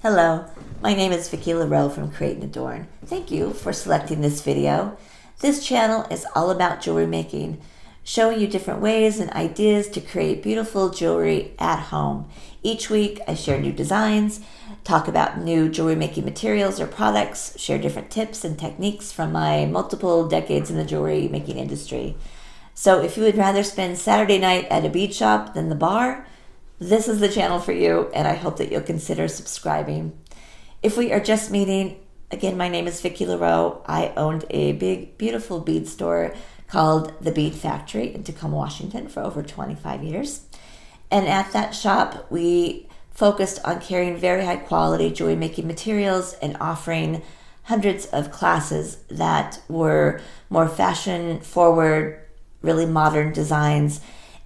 Hello, my name is Vicki Lareau from Create and Adorn. Thank you for selecting this video. This channel is all about jewelry making, showing you different ways and ideas to create beautiful jewelry at home. Each week I share new designs, talk about new jewelry making materials or products, share different tips and techniques from my multiple decades in the jewelry making industry. So if you would rather spend Saturday night at a bead shop than the bar, this is the channel for you, and I hope that you'll consider subscribing. If we are just meeting, again, my name is Vicki Lareau. I owned a big, beautiful bead store called The Bead Factory in Tacoma, Washington for over 25 years. And at that shop, we focused on carrying very high quality jewelry making materials and offering hundreds of classes that were more fashion forward, really modern designs.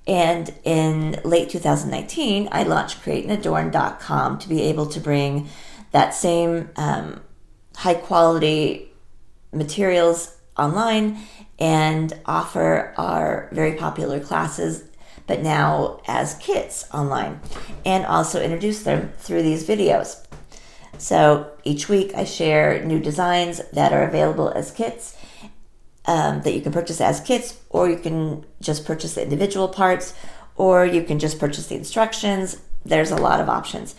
And in late 2019, I launched createandadorn.com to be able to bring that same high quality materials online and offer our very popular classes, but now as kits online, and also introduce them through these videos. So each week I share new designs that are available as kits, that you can purchase as kits, or you can just purchase the individual parts, or you can just purchase the instructions. There's a lot of options.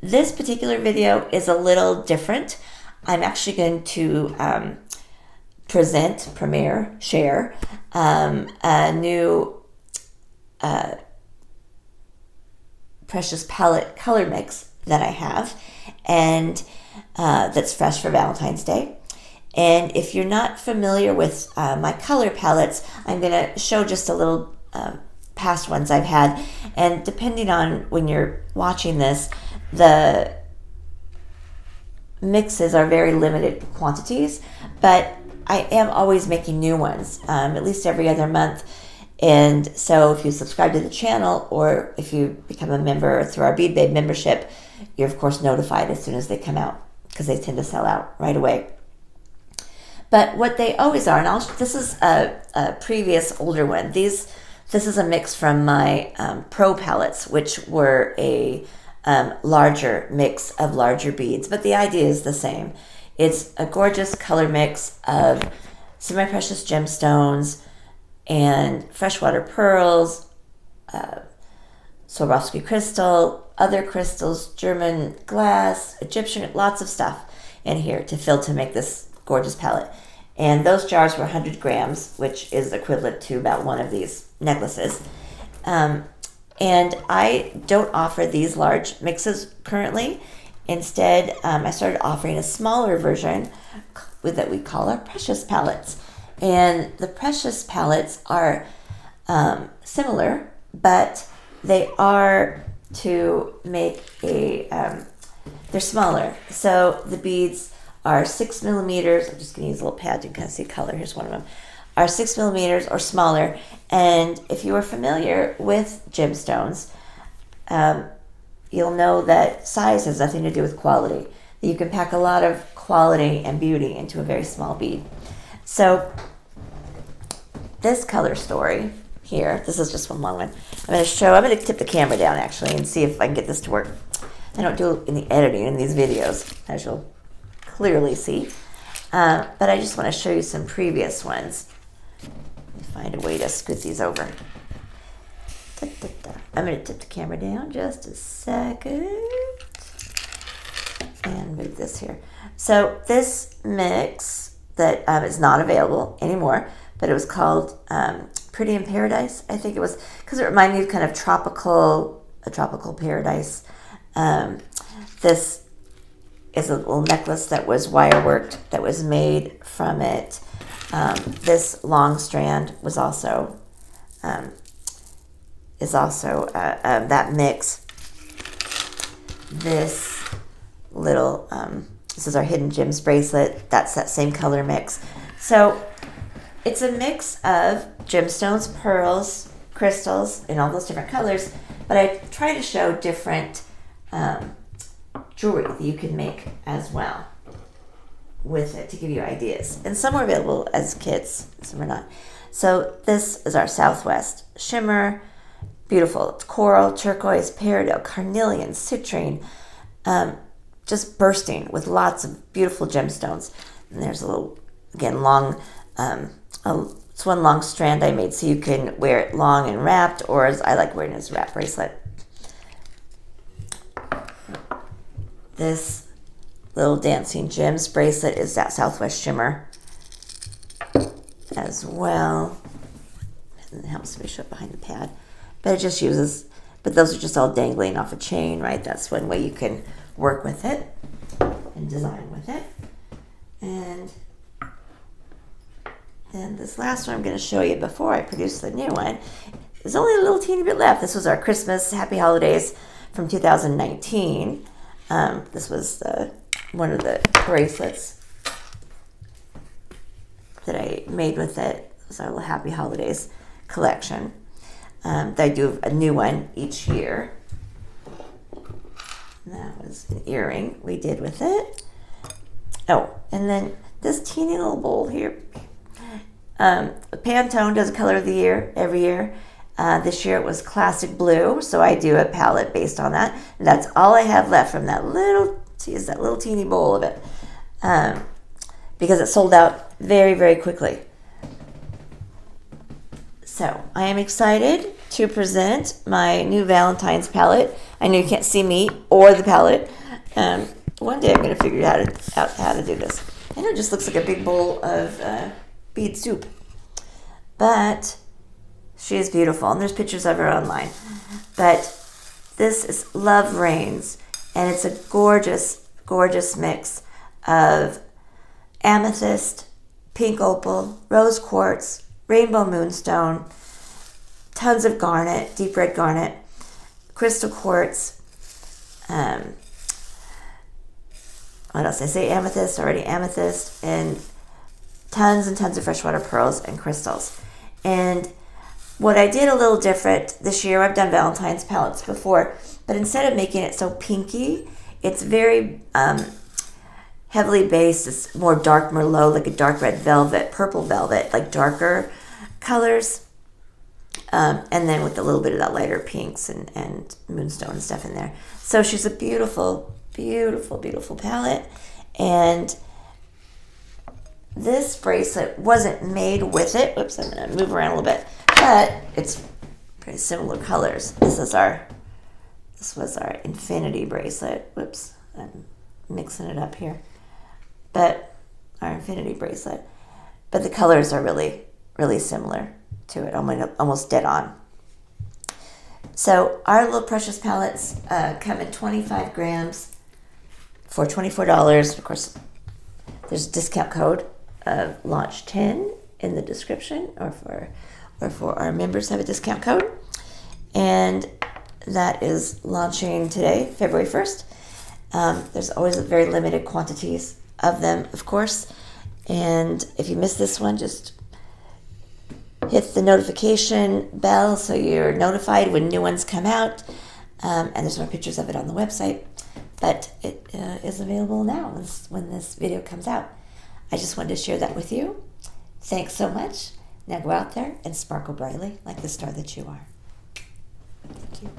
This particular video is a little different. I'm actually going to share a new precious palette color mix that I have, and that's fresh for Valentine's Day. And if you're not familiar with my color palettes, I'm going to show just a little past ones I've had. And depending on when you're watching this, the mixes are very limited quantities, but I am always making new ones, at least every other month. And so if you subscribe to the channel, or if you become a member through our Bead Babe membership, you're of course notified as soon as they come out, because they tend to sell out right away. But what they always are, and this is a previous older one. This is a mix from my Pro palettes, which were a larger mix of larger beads, but the idea is the same. It's a gorgeous color mix of semi-precious gemstones and freshwater pearls, Swarovski crystal, other crystals, German glass, Egyptian, lots of stuff in here to make this gorgeous palette. And those jars were 100 grams, which is equivalent to about one of these necklaces. And I don't offer these large mixes currently. Instead, I started offering a smaller version that we call our precious palettes. And the precious palettes are similar, but they are to make they're smaller. So the beads are 6 millimeters. I'm just going to use a little pad. You can kind of see color. Here's one of them. Are 6 millimeters or smaller. And if you are familiar with gemstones, you'll know that size has nothing to do with quality. You can pack a lot of quality and beauty into a very small bead. So this color story here, this is just one long one. I'm going to tip the camera down actually and see if I can get this to work. I don't do any editing in these videos, as you'll clearly see, but I just want to show you some previous ones. Let me find a way to scoot these over. I'm going to tip the camera down just a second and move this here. So this mix that is not available anymore, but it was called Pretty in Paradise. I think it was because it reminded me of kind of a tropical paradise. This is a little necklace that was wire worked, that was made from it. This long strand was also that mix. This little this is our hidden gems bracelet. That's that same color mix. So it's a mix of gemstones, pearls, crystals in all those different colors. But I try to show different jewelry that you can make as well with it to give you ideas. And some are available as kits, some are not. So this is our Southwest shimmer. Beautiful. It's coral, turquoise, peridot, carnelian, citrine, just bursting with lots of beautiful gemstones. And there's a little, again, long, it's one long strand I made so you can wear it long and wrapped, or as I like wearing it as a wrap bracelet. This little dancing gems bracelet is that Southwest shimmer as well. And it helps me show it behind the pad. But it just uses, but those are just all dangling off a chain, right? That's one way you can work with it and design with it. And then this last one I'm going to show you before I produce the new one. There's only a little teeny bit left. This was our Christmas Happy Holidays from 2019. This was one of the bracelets that I made with it. It was our little Happy Holidays collection. I do a new one each year. And that was an earring we did with it. Oh, and then this teeny little bowl here. Pantone does a color of the year every year. This year it was classic blue, so I do a palette based on that. And that's all I have left from that little teeny bowl of it, because it sold out very, very quickly. So I am excited to present my new Valentine's palette. I know you can't see me or the palette. One day I'm going to figure out how to do this. I know it just looks like a big bowl of bead soup, but she is beautiful, and there's pictures of her online. But this is Love Reigns, and it's a gorgeous, gorgeous mix of amethyst, pink opal, rose quartz, rainbow moonstone, tons of garnet, deep red garnet, crystal quartz, what else? I say amethyst, already amethyst, and tons and tons of freshwater pearls and crystals. And what I did a little different this year, I've done Valentine's palettes before, but instead of making it so pinky, it's very heavily based. It's more dark Merlot, like a dark red velvet, purple velvet, like darker colors. And then with a little bit of that lighter pinks and moonstone and stuff in there. So she's a beautiful, beautiful, beautiful palette. And this bracelet wasn't made with it. Whoops, I'm going to move around a little bit. But it's pretty similar colors. This was our infinity bracelet. Whoops, I'm mixing it up here. But our infinity bracelet. But the colors are really, really similar to it, almost dead on. So our little precious palettes come in 25 grams for $24. Of course, there's a discount code of launch 10 in the description, or for our members have a discount code, and that is launching today, February 1st. There's always very limited quantities of them, of course, and if you miss this one, just hit the notification bell so you're notified when new ones come out. And there's more pictures of it on the website, but it is available now when this video comes out. I just wanted to share that with you. Thanks so much. Now go out there and sparkle brightly like the star that you are. Thank you.